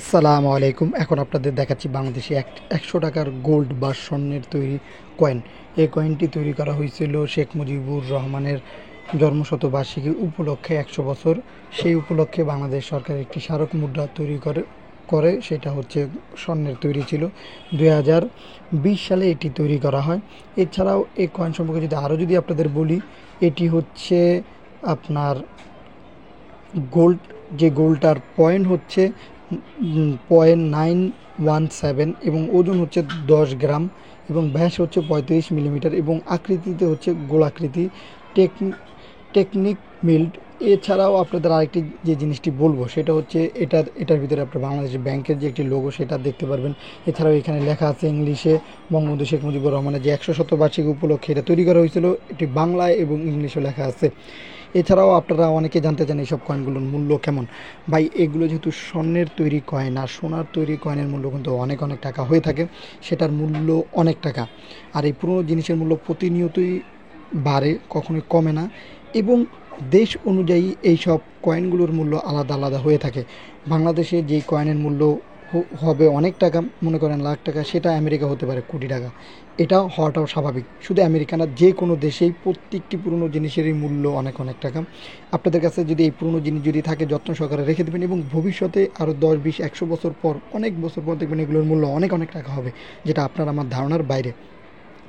আসসালামু আলাইকুম। এখন আপনাদের দেখাচ্ছি বাংলাদেশি ১০০ টাকার গোল্ড বা স্বর্ণের তৈরি কয়েন। এই কয়েনটি তৈরি করা হয়েছিল শেখ মুজিবুর রহমানের জন্মশতবার্ষিকী উপলক্ষে ১০০ বছর। সেই উপলক্ষে বাংলাদেশ সরকার একটি স্মারক মুদ্রা তৈরি করে সেটা হচ্ছে স্বর্ণের তৈরি ছিল। ২০২০ সালে এটি তৈরি করা হয়। এছাড়াও এই কয়েন সম্পর্কে যদি আপনাদের বলি, এটি হচ্ছে আপনার গোল্ড, যে গোল্ডটার পয়েন্ট হচ্ছে 0.917 এবং ওজন হচ্ছে 10 গ্রাম এবং ব্যাস হচ্ছে 35 মিলিমিটার এবং আকৃতিতে হচ্ছে গোলাকৃতি, টেকনিক মিল্ড। এছাড়াও আপনাদের আরেকটি যে জিনিসটি বলবো সেটা হচ্ছে এটার ভিতরে আপনার বাংলাদেশ ব্যাংকের যে একটি লোগো সেটা দেখতে পারবেন। এছাড়াও এখানে লেখা আছে ইংলিশে বঙ্গবন্ধু শেখ মুজিবুর রহমানের যে ১০০ শতবার্ষিকী উপলক্ষে এটা তৈরি করা হয়েছিল, এটি বাংলায় এবং ইংলিশেও লেখা আছে। এছাড়াও আপনারা অনেকে জানতে চান এইসব কয়েনগুলোর মূল্য কেমন। ভাই, এগুলো যেহেতু স্বর্ণের তৈরি কয়েন আর সোনার তৈরি কয়েনের মূল্য কিন্তু অনেক অনেক টাকা হয়ে থাকে, সেটার মূল্য অনেক টাকা। আর এই পুরনো জিনিসের মূল্য প্রতিনিয়তই বাড়ে, কখনোই কমে না। এবং দেশ অনুযায়ী এই সব কয়েনগুলোর মূল্য আলাদা আলাদা হয়ে থাকে। বাংলাদেশে যেই কয়েনের মূল্য হবে অনেক টাকা, মনে করেন লাখ টাকা, সেটা আমেরিকা হতে পারে কোটি টাকা। এটা হওয়াটাও স্বাভাবিক। শুধু আমেরিকা না, যে কোনো দেশেই প্রত্যেকটি পুরনো জিনিসেরই মূল্য অনেক অনেক টাকা। আপনাদের কাছে যদি এই পুরনো জিনিস যদি থাকে, যত্ন সহকারে রেখে দেবেন এবং ভবিষ্যতে আরও 10, 20, 100 বছর পর, অনেক বছর পর দেখবেন এগুলোর মূল্য অনেক অনেক টাকা হবে, যেটা আপনার আমার ধারণার বাইরে।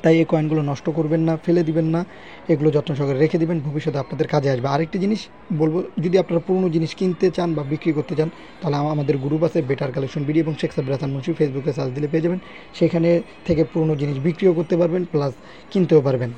তাই এই কয়েনগুলো নষ্ট করবেন না, ফেলে দিবেন না, এগুলো যত্ন সহকারে রেখে দিবেন, ভবিষ্যতে আপনাদের কাজে আসবে। আরেকটি জিনিস বলবো, যদি আপনারা পুরনো জিনিস কিনতে চান বা বিক্রি করতে চান, তাহলে আমাদের গ্রুপ আছে বেটার কালেকশন বিডি এবং শেখ সাব্বির হাসান মুন্সি, ফেসবুকে সার্চ দিলে পেয়ে যাবেন। সেখানে থেকে পুরনো জিনিস বিক্রিও করতে পারবেন, প্লাস কিনতেও পারবেন।